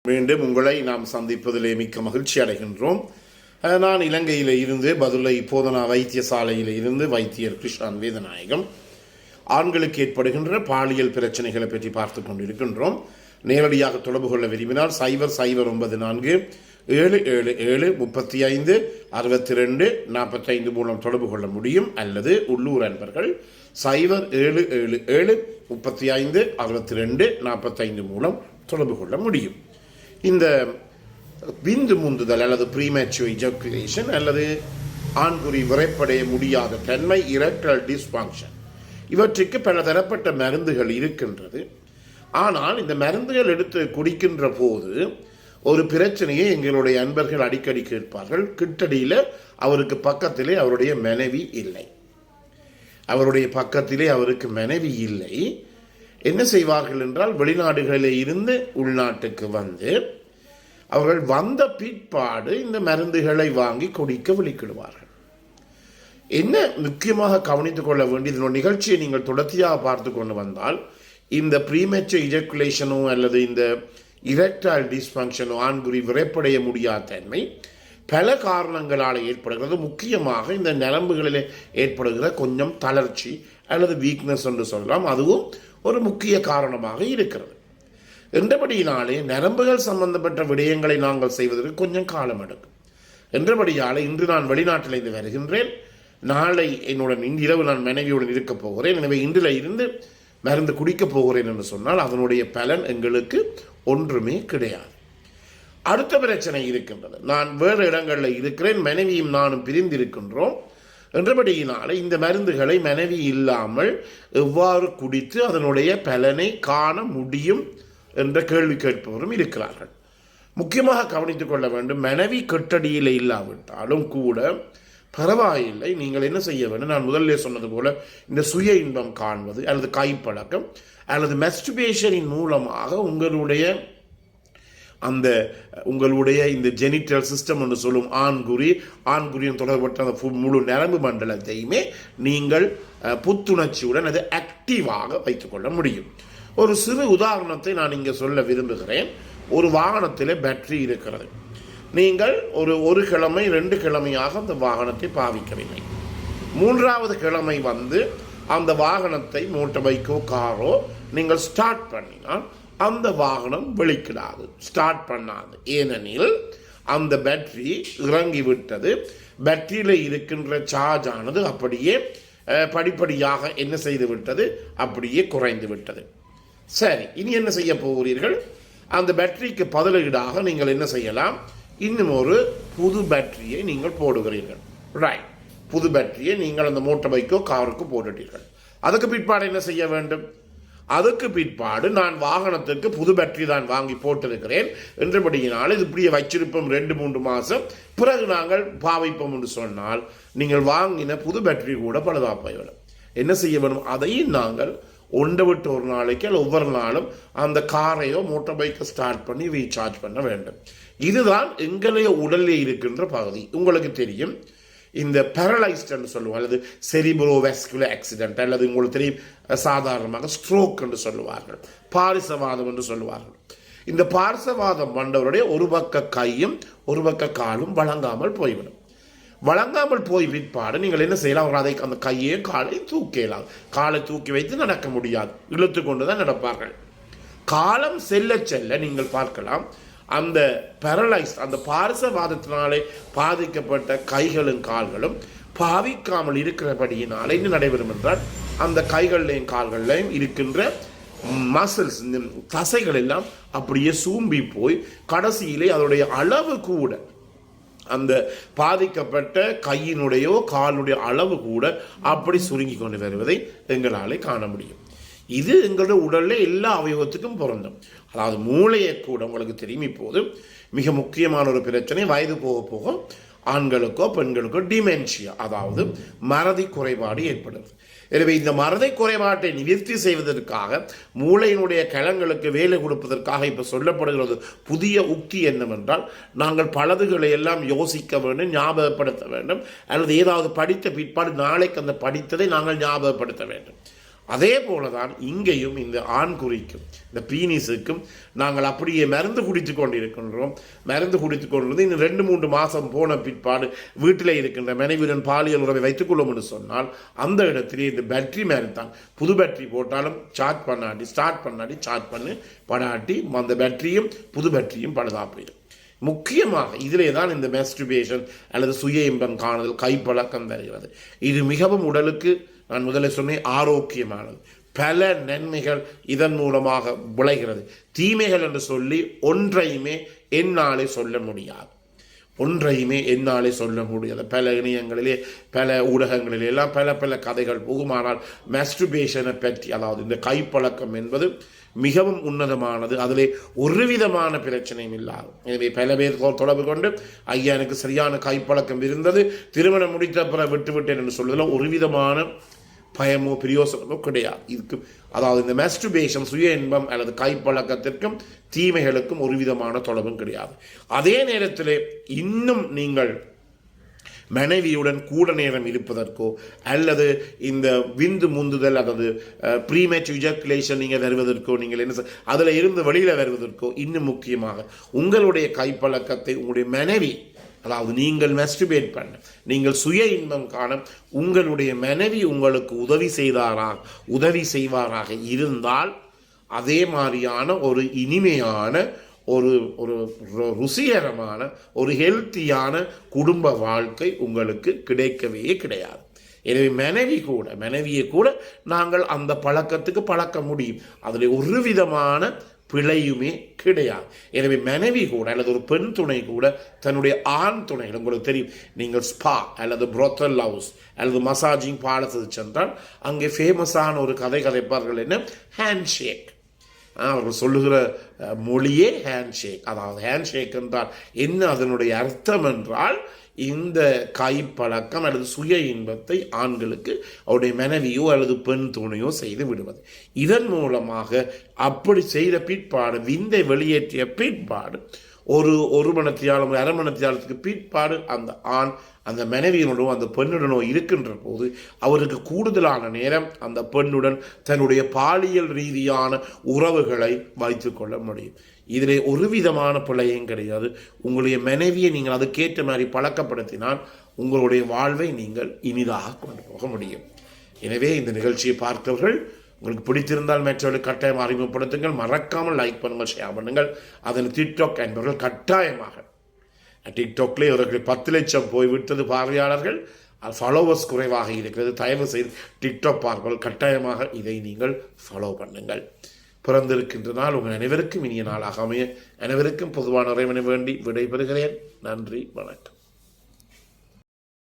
மீண்டும் உங்களை நாம் சந்திப்பதிலே மிக்க மகிழ்ச்சி அடைகின்றோம். நான் இலங்கையில் இருந்து பதுளை போதனா வைத்தியசாலையில் இருந்து வைத்தியர் கிருஷ்ணன் வேதநாயகம். ஆண்களுக்கு ஏற்படுகின்ற பாலியல் பிரச்சனைகளை பற்றி பார்த்து கொண்டிருக்கின்றோம். நேரடியாக தொடர்பு கொள்ள விரும்பினால் 0094 777 35 62 மூலம் தொடர்பு கொள்ள முடியும். அல்லது உள்ளூர் அன்பர்கள் 0777 35 62 45 மூலம் தொடர்பு கொள்ள முடியும். இந்த விந்து முந்துதல் அல்லது ப்ரீமேச்சுர் எஜாகுலேஷன் அல்லது ஆண்குறி விரைப்படைய முடியாத தன்மை, இரெக்டல் டிஸ்ஃபங்க்ஷன், இவற்றுக்கு பல தரப்பட்ட மருந்துகள் இருக்கின்றது. ஆனால் இந்த மருந்துகள் எடுத்து குடிக்கின்ற போது ஒரு பிரச்சனையை எங்களுடைய அன்பர்கள் அடிக்கடி கேட்பார்கள். கிட்டடியில் அவருக்கு பக்கத்திலே அவருடைய மனைவி இல்லை. அவருக்கு மனைவி இல்லை. என்ன செய்வார்கள் என்றால், வெளிநாடுகளில் இருந்து உள்நாட்டுக்கு வந்து அவர்கள் வந்த பிற்பாடு இந்த மருந்துகளை வாங்கி குடிக்க விழிக்கிடுவார்கள். என்ன முக்கியமாக கவனித்துக் கொள்ள வேண்டிய நிகழ்ச்சியை நீங்கள் தொடர்ச்சியாக பார்த்து கொண்டு வந்தால், இந்த ப்ரீமெச்சூர் எஜாகுலேஷனோ அல்லது இந்த இரெக்டைல் டிஸ்ஃபங்க்ஷனோ, ஆண்குறி விரைப்படைய முடியாத தன்மை பல காரணங்களால் ஏற்படுகிறது. முக்கியமாக இந்த நரம்புகளில் ஏற்படுகிற கொஞ்சம் தளர்ச்சி அல்லது வீக்னஸ் என்று சொல்லலாம், அதுவும் ஒரு முக்கிய காரணமாக இருக்கிறது. என்றபடியினாலே நரம்புகள் சம்பந்தப்பட்ட விடயங்களை நாங்கள் செய்வதற்கு கொஞ்சம் காலம் எடுக்கும். என்றபடியாலே இன்று நான் வெளிநாட்டிலிருந்து வருகின்றேன். நாளை என்னுடன் இரவு நான் மனைவியுடன் இருக்கப் போகிறேன். எனவே இன்றில் இருந்து மருந்து குடிக்கப் போகிறேன் என்று சொன்னால் அதனுடைய பலன் எங்களுக்கு ஒன்றுமே கிடையாது. அடுத்த பிரச்சனை இருக்கின்றது. நான் வேறு இடங்களில் இருக்கிறேன், மனைவியும் நானும் பிரிந்திருக்கின்றோம். என்றபடியினாலே இந்த மருந்துகளை மனைவி இல்லாமல் எவ்வாறு குடித்து அதனுடைய பலனை காண முடியும் என்ற கேள்வி கேட்பவரும் இருக்கிறார்கள். முக்கியமாக கவனித்துக் கொள்ள வேண்டும், மனைவி கட்டடியில் இல்லாவிட்டாலும் கூட பரவாயில்லை. நீங்கள் என்ன செய்ய வேண்டும், நான் முதல்ல சொன்னது போல இந்த சுய இன்பம் காண்பது அல்லது கைப்பழக்கம் அல்லது மெஸ்டுபேஷனின் மூலமாக உங்களுடைய இந்த ஜெனிட்டல் சிஸ்டம் என்று சொல்லும் ஆண்குறியும் தொடர்பட்ட அந்த முழு நரம்பு மண்டலத்தையுமே நீங்கள் புத்துணர்ச்சியுடன் அது ஆக்டிவாக வைத்துக்கொள்ள முடியும். ஒரு சிறு உதாரணத்தை நான் இங்கே சொல்ல விரும்புகிறேன். ஒரு வாகனத்தில் பேட்டரி இருக்கிறது. நீங்கள் ஒரு கிழமை 2 கிழமையாக அந்த வாகனத்தை பாவிக்கவில்லை. 3வது கிழமை வந்து அந்த வாகனத்தை மோட்டார் பைக்கோ காரோ நீங்கள் ஸ்டார்ட் பண்ணினால் அந்த வாகனம் வெளிக்கிடாது, ஸ்டார்ட் பண்ணாது. ஏனெனில் அந்த பேட்டரி இறங்கிவிட்டது. பேட்டரியில் இருக்கின்ற சார்ஜ் ஆனது அப்படியே படிப்படியாக என்ன செய்து விட்டது, அப்படியே குறைந்து விட்டது. சரி, இனி என்ன செய்ய போகிறீர்கள்? அந்த பேட்டரிக்கு பதிலீடாக நீங்கள் என்ன செய்யலாம், இன்னும் ஒரு புது பேட்டரியை நீங்கள் போடுகிறீர்கள். ரைட், புது பேட்டரியை நீங்கள் அந்த மோட்டார் பைக்கோ காருக்கு போட்டுட்டீர்கள். அதுக்கு பிற்பாடு என்ன செய்ய வேண்டும்? அதுக்கு பிற்பாடு நான் வாகனத்துக்கு புது பேட்டரி தான் வாங்கி போட்டிருக்கிறேன் என்றபடியினால் இது இப்படியே வச்சிருப்போம் 2-3 மாதம், பிறகு நாங்கள் பாவிப்போம் என்று சொன்னால் நீங்கள் வாங்கின புது பேட்டரி கூட பழுதா போய்விடும். என்ன செய்ய வேண்டும்? அதையும் நாங்கள் ஒன்றை விட்டு ஒரு நாளைக்கு அல்ல ஒவ்வொரு நாளும் அந்த காரையோ மோட்டார் பைக்கை ஸ்டார்ட் பண்ணி ரீசார்ஜ் பண்ண வேண்டும். இதுதான் எங்களுடைய உடலில் இருக்கின்ற பகுதி. உங்களுக்கு தெரியும், இந்த பேரலைஸ்ட் என்று சொல்லுவோம் அல்லது செரிப்ரோவாஸ்குலர் ஆக்சிடென்ட் அல்லது உங்களுக்கு தெரியும் சாதாரணமாக ஸ்ட்ரோக் என்று சொல்லுவார்கள், பாரிசவாதம் என்று சொல்லுவார்கள். இந்த பாரிசவாதம் வந்தவருடைய ஒரு பக்க கையும் ஒரு பக்க காலும் வழங்காமல் போய்விடும். வழங்காமல் போய் பிற்பாடு நீங்கள் என்ன செய்யலாம், அதை அந்த கையையும் காலையும் தூக்கலாம். காலை தூக்கி வைத்து நடக்க முடியாது, இழுத்து கொண்டு தான் நடப்பார்கள். காலம் செல்ல செல்ல நீங்கள் பார்க்கலாம், அந்த பேரலைஸ் அந்த பாரிசவாதத்தினாலே பாதிக்கப்பட்ட கைகளும் கால்களும் பாவிக்காமல் இருக்கிறபடியினாலே என்ன நடைபெறும் என்றால், அந்த கைகள்லையும் கால்கள்லையும் இருக்கின்ற மசில்ஸ், தசைகள் எல்லாம் அப்படியே சூம்பி போய் கடைசியிலே அதனுடைய அளவு கூட, அந்த பாதிக்கப்பட்ட கையினுடையோ காலுடைய அளவு கூட அப்படி சுருங்கி கொண்டு வருவதை எங்களாலே காண முடியும். இது எங்களுடைய உடலில் எல்லா அவயவத்துக்கும் பொருந்தும். அதாவது மூளையை கூட உங்களுக்கு தெரியும், இப்போது மிக முக்கியமான ஒரு பிரச்சனை, வயது போக போக ஆண்களுக்கோ பெண்களுக்கோ டிமென்ஷியா, அதாவது மறதி குறைபாடு ஏற்படுது. எனவே இந்த மறதி குறைபாட்டை நிவர்த்தி செய்வதற்காக மூளையினுடைய களங்களுக்கு வேலை கொடுப்பதற்காக இப்போ சொல்லப்படுகிறது புதிய உக்தி என்னவென்றால், நாங்கள் பலதுகளை எல்லாம் யோசிக்க வேண்டும், ஞாபகப்படுத்த வேண்டும், அல்லது ஏதாவது படித்த பிற்பாடு நாளைக்கு அந்த படித்ததை நாங்கள் ஞாபகப்படுத்த வேண்டும். அதே போலதான் இங்கேயும் இந்த ஆண் குறிக்கும் இந்த பீனிஸுக்கும் நாங்கள் அப்படியே மருந்து குடித்து கொண்டிருக்கின்றோம். மருந்து குடித்து கொண்டிருந்து இன்னும் 2-3 மாதம் போன பிற்பாடு வீட்டில் இருக்கின்ற மனைவியுடன் பாலியல் உறவை வைத்துக் கொள்ளும் என்று சொன்னால் அந்த இடத்திலே இந்த பேட்டரி மாதிரி தான். புது பேட்டரி போட்டாலும் சார்ஜ் பண்ணாட்டி சார்ஜ் பண்ணி படாட்டி அந்த பேட்டரியும் புது பேட்டரியும் பழுதா போயிடும். முக்கியமாக இதிலே தான் இந்த மாஸ்டர்பேஷன் அல்லது சுய இன்பம் காணுதல் கைப்பழக்கம் தருகிறது. இது மிகவும் உடலுக்கு, நான் முதல்ல சொன்னேன், ஆரோக்கியமானது. பல நன்மைகள் இதன் மூலமாக விளைகிறது. தீமைகள் என்று சொல்லி ஒன்றையுமே என்னாலே சொல்ல முடியாது. பல இணையங்களிலே பல ஊடகங்களிலே எல்லாம் பல கதைகள் போகுமானால் மாஸ்டர்பேஷனை பற்றி, அதாவது இந்த கைப்பழக்கம் என்பது மிகவும் உன்னதமானது. அதிலே ஒரு விதமான பிரச்சனையும் இல்லாது. எனவே பல பேர் தொடர்பு கொண்டு ஐயா எனக்கு சரியான கைப்பழக்கம் இருந்தது, திருமணம் முடித்த பிறகு விட்டுவிட்டேன் என்று சொல்வதில் ஒரு விதமான பயமோ பிரயோசனமோ கிடையாது. இதுக்கு அதாவது இந்த மாஸ்டர்பேஷன் சுய இன்பம் அல்லது கைப்பழக்கத்திற்கும் தீமைகளுக்கும் ஒரு விதமான தொடர்பும் கிடையாது. அதே நேரத்தில் இன்னும் நீங்கள் மனைவியுடன் கூட நேரம் இருப்பதற்கோ அல்லது இந்த விந்து முந்துதல் அதாவது ப்ரீமேச்சர் இஜாக்குலேஷன் நீங்கள் வருவதற்கோ, நீங்கள் என்ன அதில் இருந்து வெளியில் வருவதற்கோ, இன்னும் முக்கியமாக உங்களுடைய கைப்பழக்கத்தை உங்களுடைய மனைவி, அதாவது நீங்கள் மாஸ்டர்பேட் பண்ண, நீங்கள் சுய இன்பம் காண உங்களுடைய மனைவி உங்களுக்கு உதவி செய்வாராக இருந்தால் அதே மாதிரியான ஒரு இனிமையான ஒரு ருசிகரமான ஒரு ஹெல்த்தியான குடும்ப வாழ்க்கை உங்களுக்கு கிடைக்கவே கிடையாது. எனவே மனைவியை கூட நாங்கள் அந்த பழக்கத்துக்கு பழக்க முடியும். அதில் ஒரு விதமான பிழையுமே கிடையாது. எனவே மனைவி கூட அல்லது ஒரு பெண் துணை கூட தன்னுடைய ஆண் துணை, உங்களுக்கு தெரியும், நீங்கள் ஸ்பா அல்லது ப்ரோத்தல் ஹவுஸ் அல்லது மசாஜிங் பாடத்துக்கு சென்றால் அங்கே ஃபேமஸான ஒரு கதை கதைப்பார்கள். என்ன? Hand shake. அவர்கள் சொல்லுகிற மொழியே ஹேண்ட்ஷேக். அதாவது ஹேண்ட்ஷேக் என்றால் என்ன, அதனுடைய அர்த்தம் என்றால் இந்த கைப்பழக்கம் அல்லது சுய இன்பத்தை ஆண்களுக்கு அவருடைய மனைவியோ அல்லது பெண் துணையோ செய்து விடுவது. இதன் மூலமாக அப்படி செய்த பிற்பாடு, விந்தை வெளியேற்றிய பிற்பாடு, ஒரு மணித்தியாலம் 1/2 மணித்தியாலத்துக்கு பிற்பாடு அந்த ஆண் அந்த மனைவியினுடனோ அந்த பெண்ணுடனோ இருக்கின்ற போது அவருக்கு கூடுதலான நேரம் அந்த பெண்ணுடன் தன்னுடைய பாலியல் ரீதியான உறவுகளை வைத்துக் கொள்ள முடியும். இதில் ஒரு விதமான பிழையும் கிடையாது. உங்களுடைய மனைவியை நீங்கள் அதுக்கேற்ற மாதிரி பழக்கப்படுத்தினால் உங்களுடைய வாழ்வை நீங்கள் இனிதாக கொண்டு போக முடியும். எனவே இந்த நிகழ்ச்சியை பார்த்தவர்கள் உங்களுக்கு பிடித்திருந்தால் மற்றவர்கள் கட்டாயம் அறிமுகப்படுத்துங்கள். மறக்காமல் லைக் பண்ணுங்கள், ஷேர் பண்ணுங்கள். அதன் டிக்டாக் என்பவர்கள் கட்டாயமாக, டிக்டாக்லேயே அவர்கள் 10 லட்சம் போய்விட்டது பார்வையாளர்கள், ஃபாலோவர்ஸ் குறைவாக இருக்கிறது. தயவு செய்து டிக்டாக் பார்ப்பவர்கள் கட்டாயமாக இதை நீங்கள் ஃபாலோ பண்ணுங்கள். பிறந்திருக்கின்ற நாள் உங்கள் அனைவருக்கும் இனிய நாளாக அமைய அனைவருக்கும் பொதுவான இறைவனை வேண்டி விடைபெறுகிறேன். நன்றி, வணக்கம்.